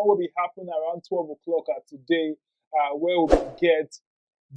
one will be happening around 12 o'clock today, where we will get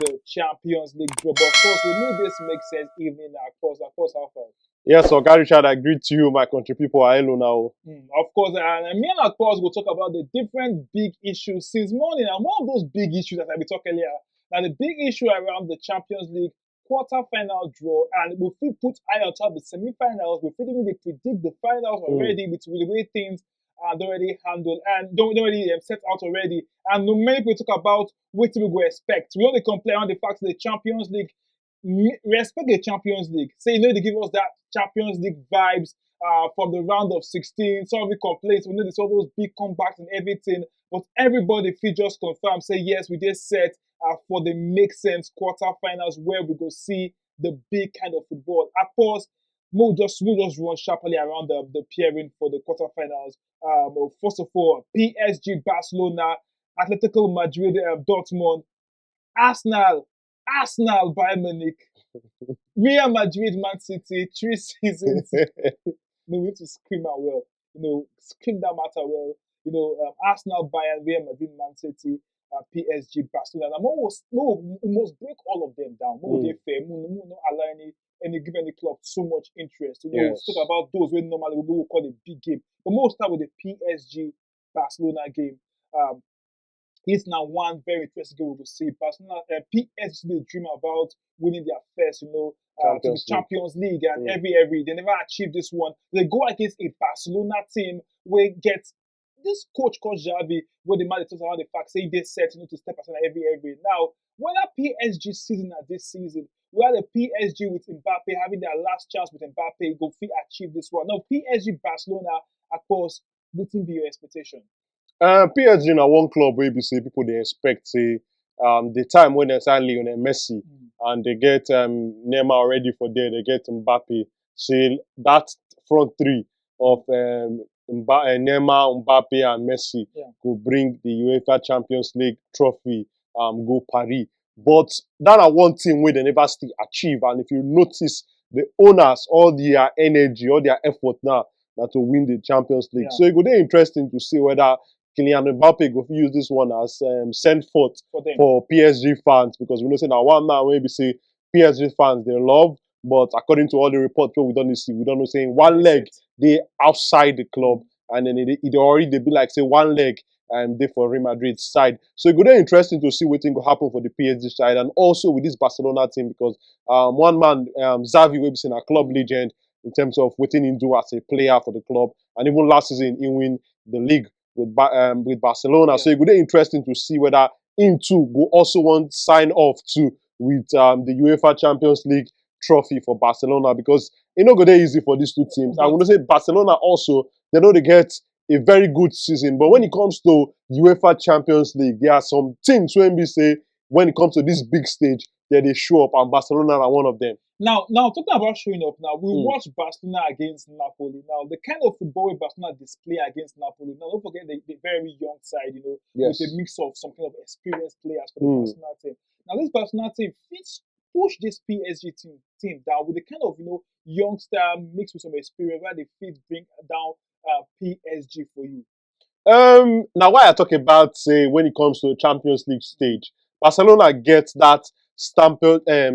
the Champions League draw. But of course, we know this makes sense evening, of course, how far. Yes, so Gary Richard, I greet you, my country people. Hello now. Of course, and me and of course we'll talk about the different big issues since morning. And one of those big issues that I be talking earlier, now the big issue around the Champions League quarter-final draw, and we feel put eye on top the semi-finals. We feel even they predict the finals already with the way things are already handled and don't already set out already. And no many people talk about what we go expect. We only complain on the fact that the Champions League respect the Champions League. Say, they give us that Champions League vibes from the round of 16. Some of the complaints, we know there's all those big comebacks and everything. But everybody feel just confirm, say, yes, we just set for the make sense quarterfinals where we go see the big kind of football. Of course, we'll just run sharply around the pairing for the quarterfinals. First of all, PSG, Barcelona, Atletico Madrid, Dortmund, Arsenal, Bayern Munich, Real Madrid, Man City, 3 seasons. We need to scream out well. Scream that matter well. Arsenal, Bayern, Real Madrid, Man City, PSG, Barcelona. And we must break all of them down. More they fair. We not allow any give any club so much interest. Yes. Let's talk about those when normally we will call a big game. But we'll start with the PSG Barcelona game. It's now one very interesting game we will see. Barcelona, PSG, they dream about winning their first, to the Champions League, and every they never achieved this one. They go against a Barcelona team where gets this coach called Xavi, where the man talks about the fact saying they set to step aside every. Now, when a PSG season at this season, where the PSG with Mbappe having their last chance with Mbappe, go achieve this one. Now, PSG Barcelona, of course, wouldn't be your expectation. PSG na one club where you say people they expect say the time when they sign Lionel Messi and they get Neymar already for there, they get Mbappe. Say that front three of Neymar, Mbappe, and Messi will bring the UEFA Champions League trophy go Paris. But that are one thing where they never still achieve. And if you notice, the owners, all their energy, all their effort now to win the Champions League. So it would be interesting to see whether Kylian Mbappe go use this one as send forth for PSG fans, because we know say now one man maybe say PSG fans they love, but according to all the reports we don't see, we don't know saying one leg they outside the club, and then it already they be like say one leg they for Real Madrid side. So it would be interesting to see what thing will happen for the PSG side, and also with this Barcelona team, because one man Xavi will be a club legend in terms of what he do as a player for the club, and even last season he win the league with Barcelona. So it would be interesting to see whether him too will also want to sign off too with the UEFA Champions League trophy for Barcelona, because it's not going to be easy for these two teams. I want to say Barcelona also, they know they get a very good season, but when it comes to UEFA Champions League, there are some teams when we say when it comes to this big stage, they show up, and Barcelona are one of them. Now talking about showing up, now we watch Barcelona against Napoli. Now the kind of football Barcelona display against Napoli. Now don't forget the very young side, with a mix of some kind of experienced players for the Barcelona team. Now this Barcelona team fits push this PSG team down with the kind of youngster mixed with some experience where they fit bring down PSG for you. Now why I talk about say when it comes to the Champions League stage, Barcelona gets that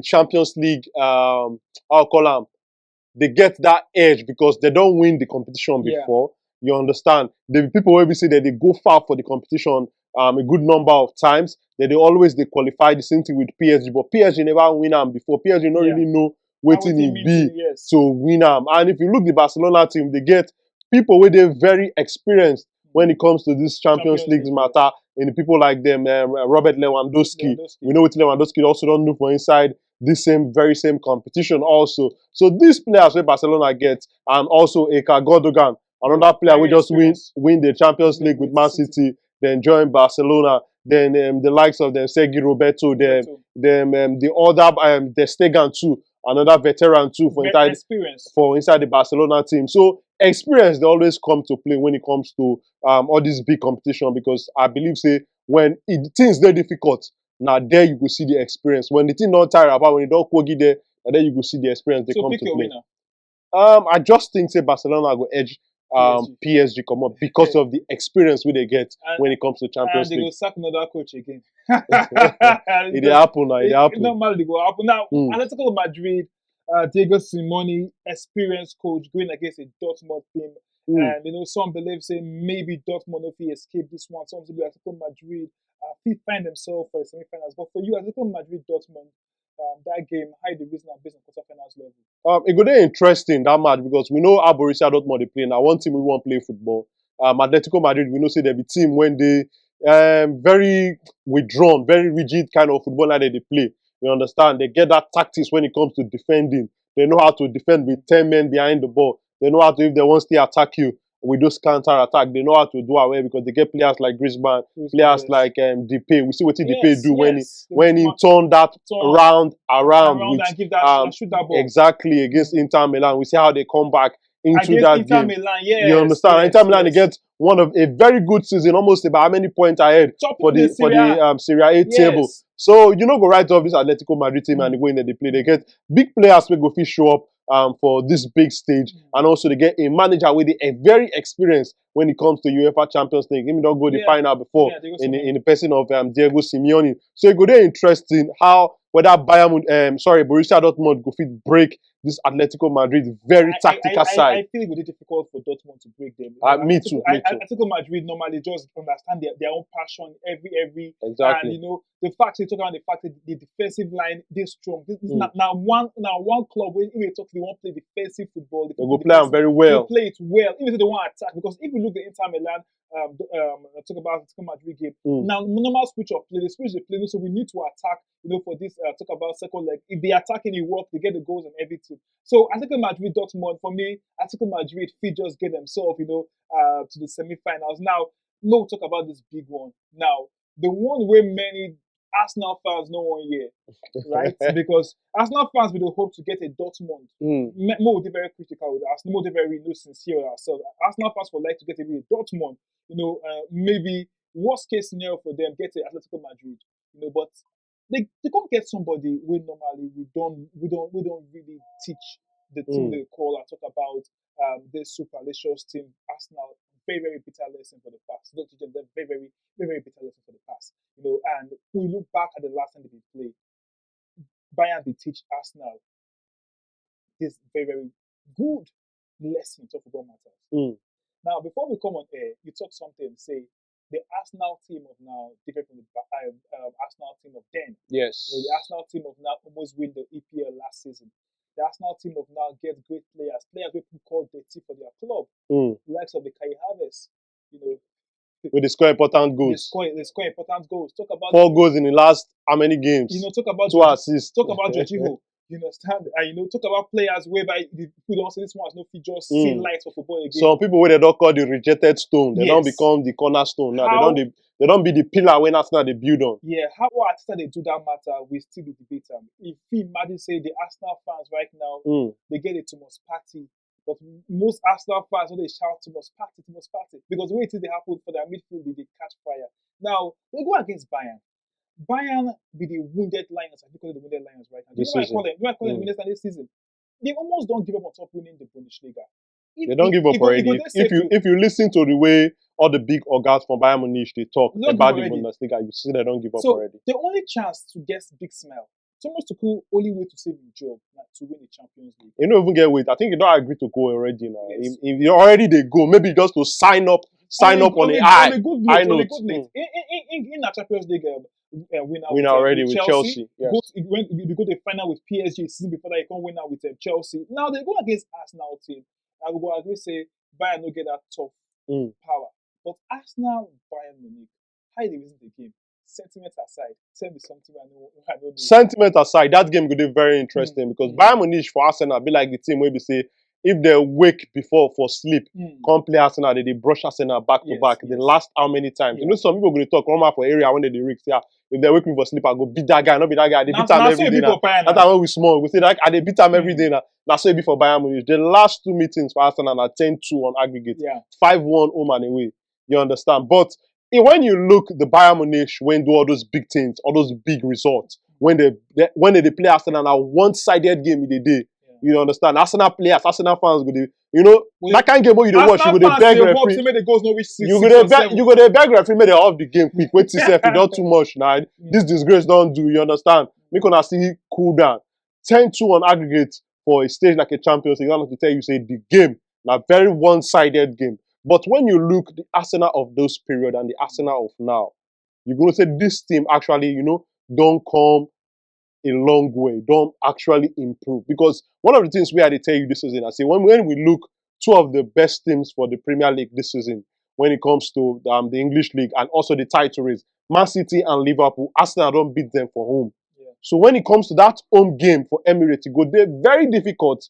Champions League I'll call them, they get that edge because they don't win the competition before. You understand? The people will be say that they go far for the competition a good number of times. That they qualify the same thing with PSG, but PSG never win them before. PSG don't really know what it be to win them. And if you look the Barcelona team, they get people where they're very experienced when it comes to this Champions League matter. And the people like them, Robert Lewandowski. We know what Lewandowski also don't do for inside this very same competition also. So these players where Barcelona gets, and also Eka Godogan, another player we just win the Champions League with Man City, then join Barcelona, then the likes of them Sergi Roberto, the other the Stegan too, another veteran too for inside the Barcelona team. So experience they always come to play when it comes to all this big competition, because I believe say when things they're difficult, now there you go see the experience. When the thing not tired about, when you don't quoggy there, and then you go see the experience they come to play. I just think say Barcelona go edge PSG come up because of the experience we they get when it comes to Champions and they League. go sack another coach again. It dey happen now. It dey happen. Normally, they go happen. Now, Mm. Atletico Madrid, Diego Simeone, experienced coach, going against a Dortmund team. Mm. And, some believe say maybe Dortmund will escape this one. Some believe Atletico Madrid find themselves for the semi-finals. But for you, Atletico Madrid, Dortmund, that game, how the reason based on quarterfinals level? It go dey interesting that match because we know how Borussia Dortmund dey play. Now one team we won't play football. Atletico Madrid, we know say they be team when they very withdrawn, very rigid kind of football that they play. You understand? They get that tactics when it comes to defending. They know how to defend with 10 men behind the ball. They know how to, if they want to attack you with those counter attack, they know how to do away because they get players like Griezmann, players like Depay. We see what Depay do when he turn that around with and give that shoot that ball. Exactly against Inter Milan. We see how they come back into against that Inter game. Milan, yes, you understand? Yes, Inter Milan they get one of a very good season, almost about how many points ahead for the Serie A table. So you know go right off this Atletico Madrid team and the way that they play. They get big players who go fit show up for this big stage, and also they get a manager with a very experienced when it comes to UEFA Champions League. Even don't go the final before in the person of Diego Simeone. So it go there interesting how whether Borussia Dortmund go fit break this Atletico Madrid very tactical side. I feel it would be difficult for Dortmund to break them. Me too. Atletico Madrid normally just understand their own passion every exactly. And the fact they talk about the fact that the defensive line they strong. This now one club when they talk they want to play defensive football. They go play them very well. They play it well, even if they want to attack. Because if you look at Inter Milan, talk about Atletico Madrid game. Now normal switch of play, the switch they play, so we need to attack. For this talk about second leg. If they attacking it work, they get the goals and everything. So Atletico Madrid, Dortmund, for me, Atletico Madrid fit just get themselves, to the semi-finals. Now, no talk about this big one. Now, the one where many Arsenal fans no one year, right? Because Arsenal fans will hope to get a Dortmund. More they very critical with us. More they very sincere with ourselves. Arsenal fans would like to get a Dortmund. Maybe worst case scenario for them get a Atletico Madrid. But they can't get somebody we normally we don't really teach the team they call and talk about this superlicious team Arsenal. Very bitter lesson for the past. Don't teach them that very bitter lesson for the past. And we look back at the last time they played, Bayern they teach Arsenal this very good lesson of football matters. Now before we come on air, you talk something say the Arsenal team of now different from the Arsenal team of then. Yes. The Arsenal team of now almost win the EPL last season. The Arsenal team of now get great players who people call dirty for their club. The likes of the Kai Havertz, with the score important goals. They score important goals. Talk about 4 goals in the last how many games? Talk about 2 assists. Talk about Jorginho. You understand? And talk about players whereby people don't say this one has no just see light for football again. Some people where they don't call the rejected stone, they don't become the cornerstone. Now they don't be the pillar when Arsenal they build on. Yeah, how Arteta they do that matter, we still be debating. If we imagine say the Arsenal fans right now, they get it too much party. But most Arsenal fans when they shout too much party. Because the way it is they happen for their midfield, they catch fire. Now they go against Bayern. Bayern be the wounded Lions. I think call it the wounded Lions right now. Do you know what I call them? This season? They almost don't give up on top winning the Bundesliga. They don't give up already. If you listen to the way all the big organs from Bayern Munich they talk about the Bundesliga, you see they don't give up already. The only chance to get big smell, Thomas Tuchel only way to save his job to win the Champions League. You don't even get weight. I think you don't agree to go already now. Yes. If you already they go, maybe just to sign up on a high note. In the Champions League winner already with Chelsea. Yes. We go to the final with PSG season before that, you can't win out with Chelsea. Now they go against Arsenal team. I will go agree say Bayern no get that tough power. But Arsenal, Bayern Munich, how they reason the game? Sentiment aside, tell me something I know. Sentiment aside, that game could be very interesting because Bayern Munich for Arsenal be like the team where we say if they wake before for sleep, come play Arsenal, they brush Arsenal back to back. They last how many times? You know, some people going to talk Roma for area when they risk. Yeah, if they wake me for sleep, I go beat that guy, not beat that guy. They beat him every day. That's how we small. We say that they beat him every day now. That's so before Bayern Munich. The last 2 meetings for Arsenal are 10-2 on aggregate, 5-1 home and away. You understand? But when you look the Bayern Munich when do all those big things, all those big results, when they play Arsenal now one-sided game in the day. You understand? Arsenal players, Arsenal fans go dey, you know, that kind of game where you dey watch, you go dey beg referee. You go dey beg referee make they off the game quick. Wait till self, you don too much now. This disgrace don't do. You understand? Make una see cool down. 10-2 on aggregate for a stage like a Champions League. I want to tell you, say the game na very one-sided game. But when you look the Arsenal of those period and the Arsenal of now, you're going to say this team actually, you know, don't come a long way, don't actually improve. Because one of the things we had to tell you this season, I say, when we look two of the best teams for the Premier League this season, when it comes to the English League and also the title race, Man City and Liverpool, Arsenal don't beat them for home. Yeah. So when it comes to that home game for Emirates, it go they're very difficult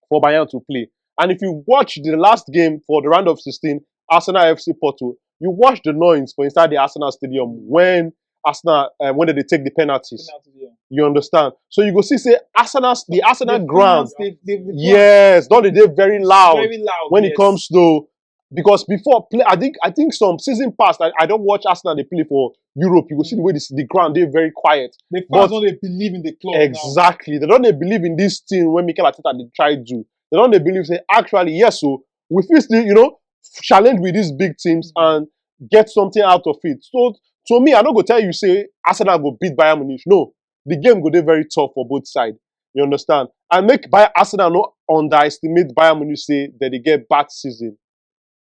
for Bayern to play. And if you watch the last game for the round of 16, Arsenal FC Porto, you watch the noise for inside the Arsenal stadium when Arsenal when they take the penalties. Yeah. You understand? So you go see say the Arsenal ground. Yes, don't they very loud when it comes to, because before play, I think some season past I don't watch Arsenal they play for Europe. You go see the way the ground they're very quiet. The fans don't they believe in the club. Exactly. Now. They don't they believe in this team when Mikel Arteta they try to. They don't they believe say actually yes, so we feel still, you know, challenge with these big teams and get something out of it. So to me, I don't go tell you say Arsenal go beat Bayern Munich. No, the game go be very tough for both sides. You understand? And make Arsenal not underestimate Bayern Munich say that they get bad season.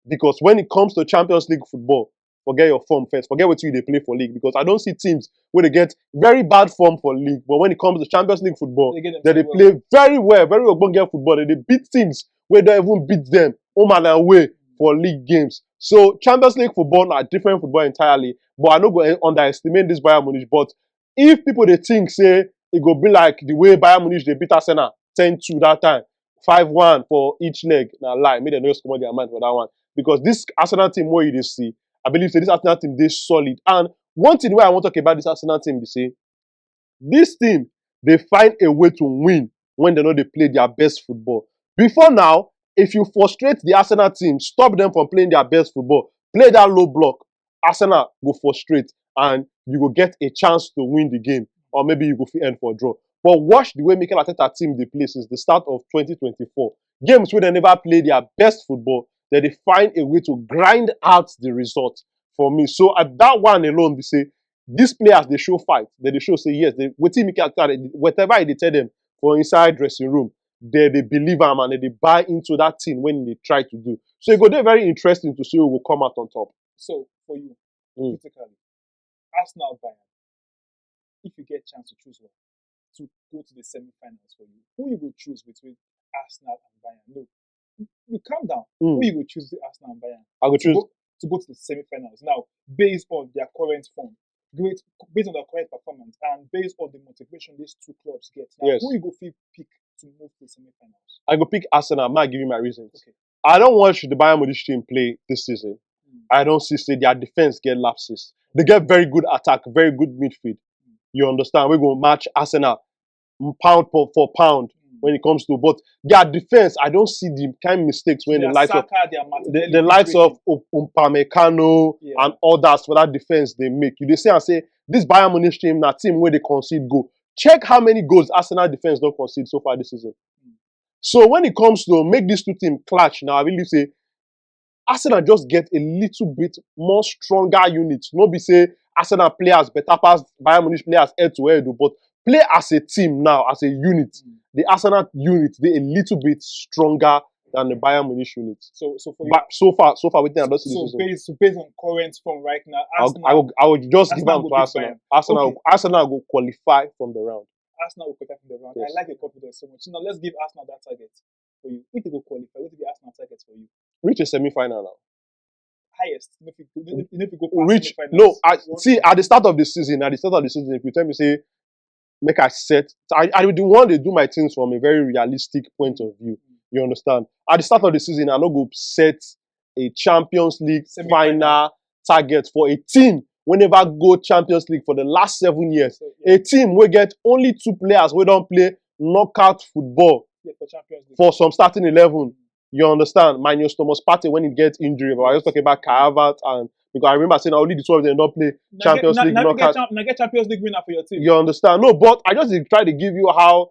Because when it comes to Champions League football, forget your form first. Forget what you they play for league. Because I don't see teams where they get very bad form for league. But when it comes to Champions League football, they play very well, very well get football. They beat teams where they even beat them home and away for league games. So Champions League football are different football entirely. But I don't go underestimate this Bayern Munich. But if people they think say it go be like the way Bayern Munich they beat Arsenal 10-2 that time, 5-1 for each leg. Now lie, maybe they don't come on their mind for that one. Because this Arsenal team where you see, I believe say this Arsenal team they solid. And one thing where I want to talk about this Arsenal team, they say this team they find a way to win when they know they play their best football. Before now, if you frustrate the Arsenal team, stop them from playing their best football, play that low block, Arsenal go frustrate and you will get a chance to win the game. Or maybe you go end for a draw. But watch the way Mikel Arteta team they play since the start of 2024. Games where they never play their best football, that they find a way to grind out the result for me. So at that one alone, they say, these players, they show fight. They show, say, yes, whatever they tell them for inside dressing room, they believe them and they buy into that team when they try to do. So it go there very interesting to see who will come out on top. So for you, critically, Arsenal Bayern, if you get a chance to choose one, to go to the semi-finals for you, who you will choose between Arsenal and Bayern? No, you calm down. Who you will choose the Arsenal and Bayern? I will choose to go to the semi-finals. Now, based on their current form, based on their current performance, and based on the motivation these two clubs get. Now, who you go pick to move to the semi-finals? I go pick Arsenal. I might give you my reasons. Okay. I don't watch the Bayern Munich team play this season. I don't see say their defense get lapses. They get very good attack, very good midfield. You understand? We're going to match Arsenal pound for pound when it comes to, but their defense, I don't see the kind of mistakes when the likes of Upamecano and others for that defense they make. You say and say this Bayern Munich team, that team where they concede goal. Check how many goals Arsenal defense don't concede so far this season. So when it comes to make these two teams clash, now I really say Arsenal just get a little bit more stronger unit. Not be say Arsenal players better pass Bayern Munich players head to head, but play as a team now, as a unit. The Arsenal unit, they're a little bit stronger than the Bayern Munich unit. So for you, but so far, we think I don't see this. So based on current form right now, Arsenal, I would just give them to Arsenal. Arsenal will qualify from the round. Arsenal will qualify from the round. Yes. I like the confidence so much. So now let's give Arsenal that target for you. If they go qualify, what will be Arsenal targets for you? Reach a semi-final now. Highest. If you go reach. No, see at the start of the season. If you tell me say, make I set. I would want to do my things from a very realistic point of view. You understand? At the start of the season, I not go set a Champions League final target for a team we never go Champions League for the last 7 years. A team we get only 2 players we don't play knockout football for some starting 11. You understand? Minus Thomas Partey when he gets injury. But I was talking about Kai Havertz and because I remember saying only the 2 of them don't play Champions League knockout. Now get Champions League winner for your team. You understand? No, but I just try to give you how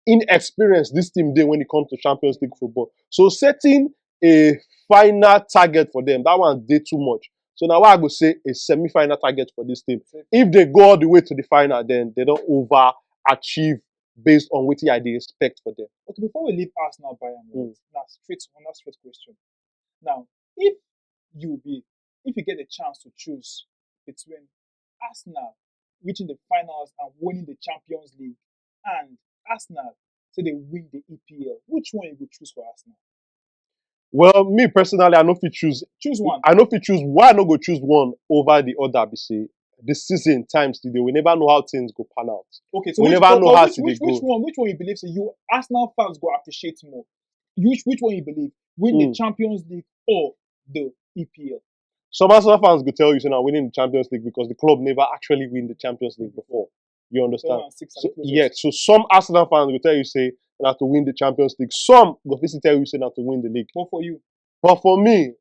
inexperienced this team did when it comes to Champions League football. So setting a final target for them, that one did too much. So now I would say a semi-final target for this team. If they go all the way to the final, then they don't overachieve based on what I expect for them. Okay, before we leave Arsenal, Bayern, right? Now straight question. Now, if you get a chance to choose between Arsenal reaching the finals and winning the Champions League and Arsenal say they win the EPL, which one you would choose for Arsenal? Well, me personally, I know if you choose one. I know if you choose why I not go choose one over the other. Be say this season times today, we never know how things go pan out. Okay, so we which, never know how which one you believe so you Arsenal fans go appreciate more? Which one you believe win the Champions League or the EPL? Some Arsenal fans will tell you, so now winning the Champions League because the club never actually win the Champions League before. You understand? So some Arsenal fans will tell you, say, not to win the Champions League. Some will basically tell you, say, not to win the league. But for you? But for me,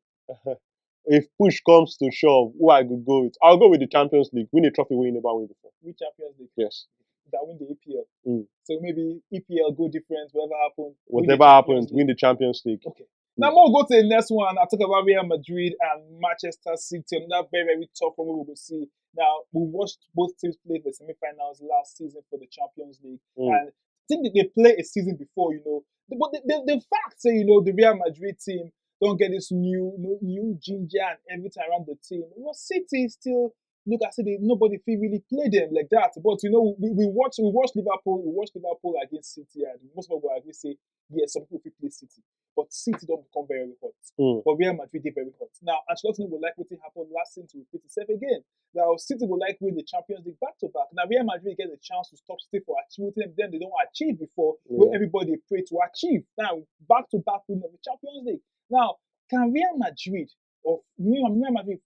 if push comes to shove, who I could go with? I'll go with the Champions League. Win a trophy we never win before. Win Champions League? Yes. That win the EPL. So maybe EPL go different, whatever happens. Whatever happens, win the Champions League. Okay. Now, we'll go to the next one. I'll talk about Real Madrid and Manchester City. Another very, very tough one we will see. Now, we watched both teams play the semi-finals last season for the Champions League. And I think that they play a season before, you know. But the fact say, you know, the Real Madrid team don't get this new ginger and everything around the team. You know, City still, look, I said nobody feel really play them like that. But you know, we watch Liverpool against City, and most people will agree say, yes, some people play City. But City don't become very hot. But Real Madrid did very hot. Now, Ancelotti will like what happened last season to repeat itself again. Now, City will like win the Champions League back to back. Now, Real Madrid get a chance to stop City for achieving them they don't achieve before, where everybody pray to achieve. Now, back to back win of the Champions League. Now, can Real Madrid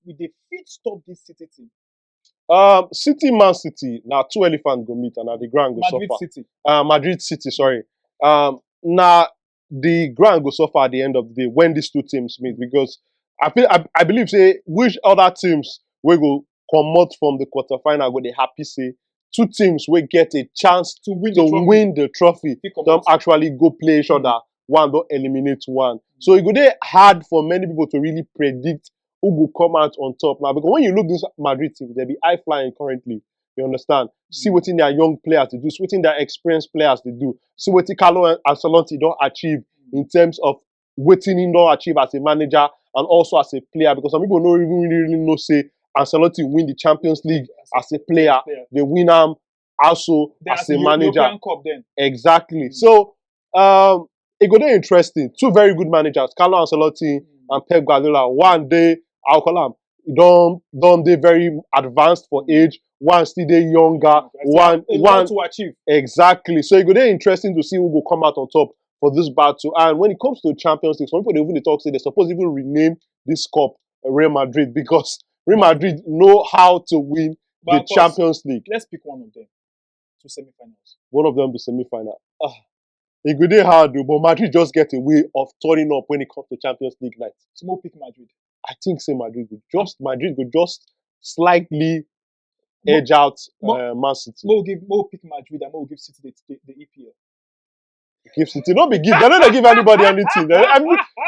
with the fit stop this City team? City, Man City. Now, two elephants go meet and now the ground go Madrid suffer. City. Madrid City, sorry. Now, the ground go suffer at the end of the day when these two teams meet because I believe say which other teams will go come out from the quarterfinal go they happy say two teams will get a chance to win the trophy. Don't actually go play each other. One don't eliminate one. So it go dey hard for many people to really predict who will come out on top now. Because when you look this Madrid team, they be high flying currently. You understand? See what in their young players they do, see what in their experienced players they do, see what Carlo Ancelotti don't achieve in terms of what he don't achieve as a manager and also as a player. Because some people don't even really know say Ancelotti win the Champions League as a player. They win them also as a manager. European Cup then. Exactly. So it go dey interesting. Two very good managers, Carlo Ancelotti and Pep Guardiola. One day, I'll call them, don't they very advanced for age. One still dey younger. One to achieve. Exactly. So it go dey interesting to see who will come out on top for this battle. And when it comes to Champions League, some people they even talk say they suppose even rename this cup Real Madrid because Real Madrid know how to win the Champions League. Let's pick one of them to semi-finals. One of them to semi-final. It go dey hard, but Madrid just get a way of turning up when it comes to Champions League night. So we'll pick Madrid. I think say Madrid could just slightly edge out Man City. We'll pick Madrid and we'll give City the EPL. Give City, don't be give. They don't give anybody anything.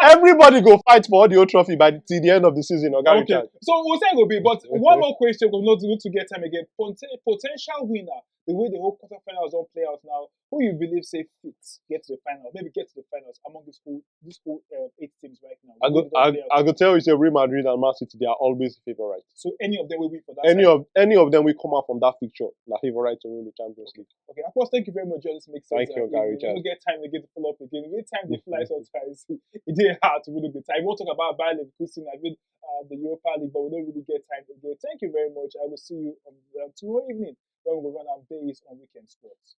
Everybody go fight for all the old trophy by the end of the season. Okay. So we'll say it will be, but one more question because not to get time again. Potential winner, the way the whole quarterfinals don't play out now. Who you believe say fits get to the final? Maybe get to the finals among this whole 8 teams right now. I go tell you, say Real Madrid and Man City they are always favourites. So any of them will win for that. Any of them will come out from that fixture. They're favourite to win the Champions League. Okay, of course. Thank you very much, John. This makes sense. Thank you, Gary. We don't get time to get to pull up again. We get time to fly sometimes. It didn't hard to really get time. We'll talk about Bayern Leverkusen. I mean, the Europa League, but we don't really get time to get. Thank you very much. I will see you tomorrow evening when we run our base on Weekend Sports.